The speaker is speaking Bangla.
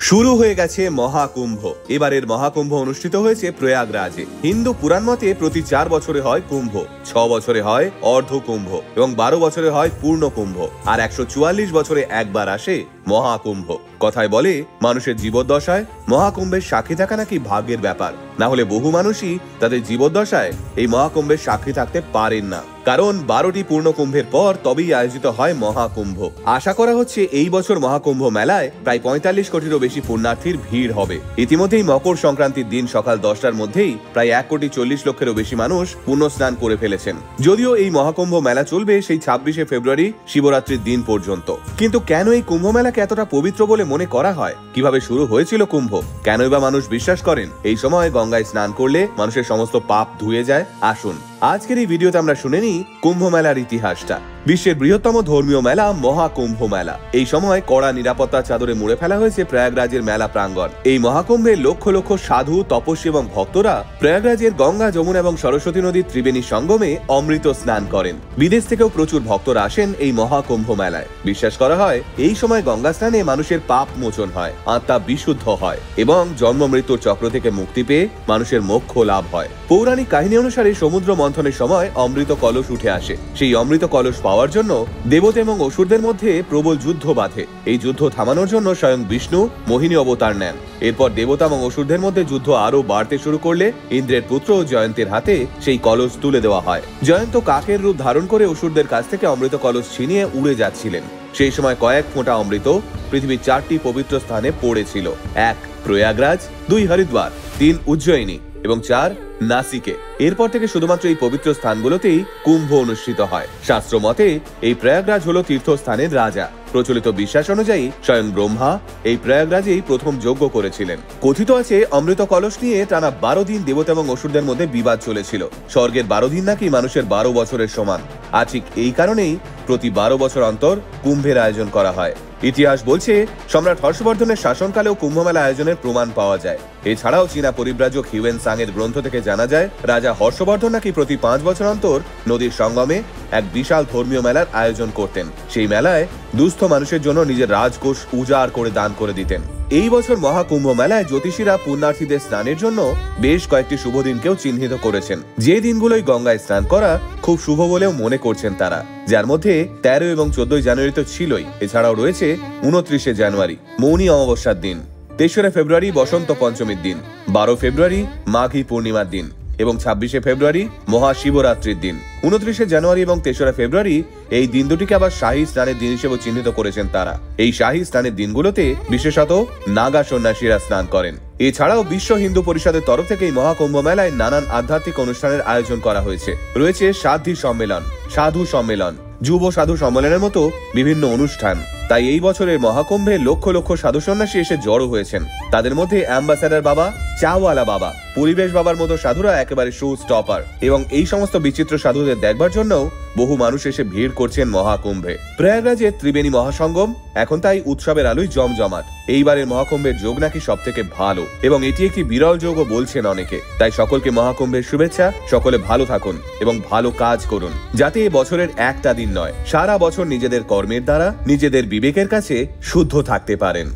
শুরু হয়ে গেছে মহাকুম্ভ। এবারের মহাকুম্ভ অনুষ্ঠিত হয়েছে প্রয়াগরাজে। হিন্দু পুরাণ মতে প্রতি 4 বছরে হয় কুম্ভ, 6 বছরে হয় অর্ধ কুম্ভ এবং 12 বছরে হয় পূর্ণ কুম্ভ, আর 144 বছরে একবার আসে মহাকুম্ভ। কথায় বলে মানুষের জীবদ্দশায় মহাকুম্ভের সাক্ষী থাকা নাকি ভাগ্যের ব্যাপার। না হলে বহু মানুষই তাদের জীবদ্দশায় এই মহাকুম্ভের সাক্ষী থাকতে পারেন না, কারণ 12টি পূর্ণ কুম্ভের পর তবেই আয়োজিত হয় মহাকুম্ভ। আশা করা হচ্ছে এই বছর মহাকুম্ভ মেলায় প্রায় 45 কোটিরও বেশি পুণ্যার্থীর ভিড় হবে। ইতিমধ্যেই মকর সংক্রান্তির দিন সকাল 10টার মধ্যেই প্রায় 1,40,00,000-এরও বেশি মানুষ পুণ্য স্নান করে ফেলেছেন। যদিও এই মহাকুম্ভ মেলা চলবে সেই 26শে ফেব্রুয়ারি শিবরাত্রির দিন পর্যন্ত। কিন্তু কেন এই কুম্ভ মেলাকে এতটা পবিত্র বলে মনে করা হয়? কিভাবে শুরু হয়েছিল কুম্ভ? কেনই বা মানুষ বিশ্বাস করেন এই সময় গঙ্গায় স্নান করলে মানুষের সমস্ত পাপ ধুয়ে যায়? আসুন আজকের এই ভিডিওতে আমরা শুনে নিই কুম্ভ মেলার ইতিহাসটা। বিশ্বের বৃহত্তম ধর্মীয় মেলা মহাকুম্ভ মেলা। এই সময় কড়া নিরাপত্তার চাদরে মুড়ে ফেলা হয়েছে প্রয়াগরাজের মেলা প্রাঙ্গণ। এই মহাকুম্ভে লক্ষ লক্ষ সাধু, তপস্বী এবং ভক্তরা প্রয়াগরাজের গঙ্গা, যমুনা এবং সরস্বতী নদীর ত্রিবেণী সঙ্গমে অমৃত স্নান করেন। বিদেশ থেকেও প্রচুর ভক্তরা আসেন এই মহাকুম্ভ মেলায়। বিশ্বাস করা হয় এই সময় গঙ্গা স্নানে মানুষের পাপ মোচন হয়, আত্মা বিশুদ্ধ হয় এবং জন্ম মৃত্যুর চক্র থেকে মুক্তি পেয়ে মানুষের মোক্ষ লাভ হয়। পৌরাণিক কাহিনী অনুসারে সমুদ্র মন্থনের সময় অমৃত কলস উঠে আসে। সেই অমৃত কলস পাওয়ার জন্য দেবতা এবং অসুরদের মধ্যে প্রবল যুদ্ধ বাধে। এই যুদ্ধ থামানোর জন্য স্বয়ং বিষ্ণু মোহিনী অবতার নেন। এরপর দেবতা এবং অসুরদের মধ্যে যুদ্ধ আরো বাড়তে শুরু করলে ইন্দ্রের পুত্র জয়ন্তের হাতে সেই কলস তুলে দেওয়া হয়। জয়ন্ত কাকের রূপ ধারণ করে অসুরদের কাছ থেকে অমৃত কলস ছিনিয়ে উড়ে যাচ্ছিলেন। সেই সময় কয়েক ফোঁটা অমৃত পৃথিবীর 4টি পবিত্র স্থানে পড়েছিল। 1 প্রয়াগরাজ, 2 হরিদ্বার, 3 উজ্জয়িনী এবং 4 নাসিকে। এরপর থেকে শুধুমাত্র এই পবিত্র স্থানগুলোতেই কুম্ভ অনুষ্ঠিত হয়। শাস্ত্র মতে এই প্রয়াগরাজ হলো তীর্থস্থানের রাজা। প্রচলিত বিশ্বাস অনুযায়ী স্বয়ং ব্রহ্মা এই প্রয়াগরাজেই প্রথম যজ্ঞ করেছিলেন। কথিত আছে অমৃত কলস নিয়ে টানা 12 দিন দেবতা এবং অসুরদের মধ্যে বিবাদ চলেছিল। স্বর্গের 12 দিন নাকি মানুষের 12 বছরের সমান। আর ঠিক এই কারণেই প্রতি 12 বছর অন্তর কুম্ভের আয়োজন করা হয়। ইতিহাস বলছে সম্রাট হর্ষবর্ধনের শাসনকালেও কুম্ভমেলা আয়োজনের প্রমাণ পাওয়া যায়। এছাড়াও চীনা পরিব্রাজক হিউয়েন সাং এর গ্রন্থ থেকে জানা যায় রাজা হর্ষবর্ধন নাকি প্রতি 5 বছর অন্তর নদীর সঙ্গমে এক বিশাল ধর্মীয় মেলার আয়োজন করতেন। সেই মেলায় দুস্থ মানুষের জন্য নিজের রাজকোষ উজাড় করে দান করে দিতেন। এই বছর মহাকুম্ভ মেলায় জ্যোতিষীরা পুণ্যার্থীদের স্নানের জন্য বেশ কয়েকটি শুভ দিনকেও চিহ্নিত করেছেন। যে দিনগুলোই গঙ্গায় স্নান করা খুব শুভ বলেও মনে করছেন তারা, যার মধ্যে 13 এবং 14 জানুয়ারি তো ছিলই। এছাড়াও রয়েছে 29শে জানুয়ারি মৌনী অমাবস্যার দিন, 23শে ফেব্রুয়ারি বসন্ত পঞ্চমীর দিন, 12 ফেব্রুয়ারি মাঘী পূর্ণিমার দিন এবং 26শে ফেব্রুয়ারি মহাশিবরাত্রির দিন। 29শে জানুয়ারি এবং 3রা ফেব্রুয়ারি এই দিন দুটিকে আবার শাহী স্নানের দিন হিসেবে চিহ্নিত করেছেন তারা। এই শাহী স্নানের দিনগুলোতে বিশেষত নাগা সন্ন্যাসীরা স্নান করেন। এছাড়াও বিশ্ব হিন্দু পরিষদের তরফ থেকে এই মহাকুম্ভ মেলায় নানান আধ্যাত্মিক অনুষ্ঠানের আয়োজন করা হয়েছে। রয়েছে সাধ্বী সম্মেলন, সাধু সম্মেলন, যুব সাধু সম্মেলনের মতো বিভিন্ন অনুষ্ঠান। তাই এই বছরের মহাকুম্ভে লক্ষ লক্ষ সাধু সন্ন্যাসী এসে জড়ো হয়েছেন। তাদের মধ্যে অ্যাম্বাসাডার বাবা, চাওয়ালা বাবা, পরিবেশ বাবার মতো সাধুরা একেবারে শো স্টপার। এবং এই সমস্ত বিচিত্র সাধুদের দেখবার জন্য বহু মানুষ এসে ভিড় করছেন মহাকুম্ভে। প্রয়াগরাজের ত্রিবেণী মহাসঙ্গম এখন তাই উৎসবের আলোয় জমজমাট। এইবারের মহাকুম্ভের যোগ নাকি সব থেকে ভালো এবং এটি একটি বিরল যোগও বলছেন অনেকে। তাই সকলকে মহাকুম্ভের শুভেচ্ছা। সকলে ভালো থাকুন এবং ভালো কাজ করুন, যাতে এ বছরের একটা দিন নয়, সারা বছর নিজেদের কর্মের দ্বারা নিজেদের বিবেকের কাছে শুদ্ধ থাকতে পারেন।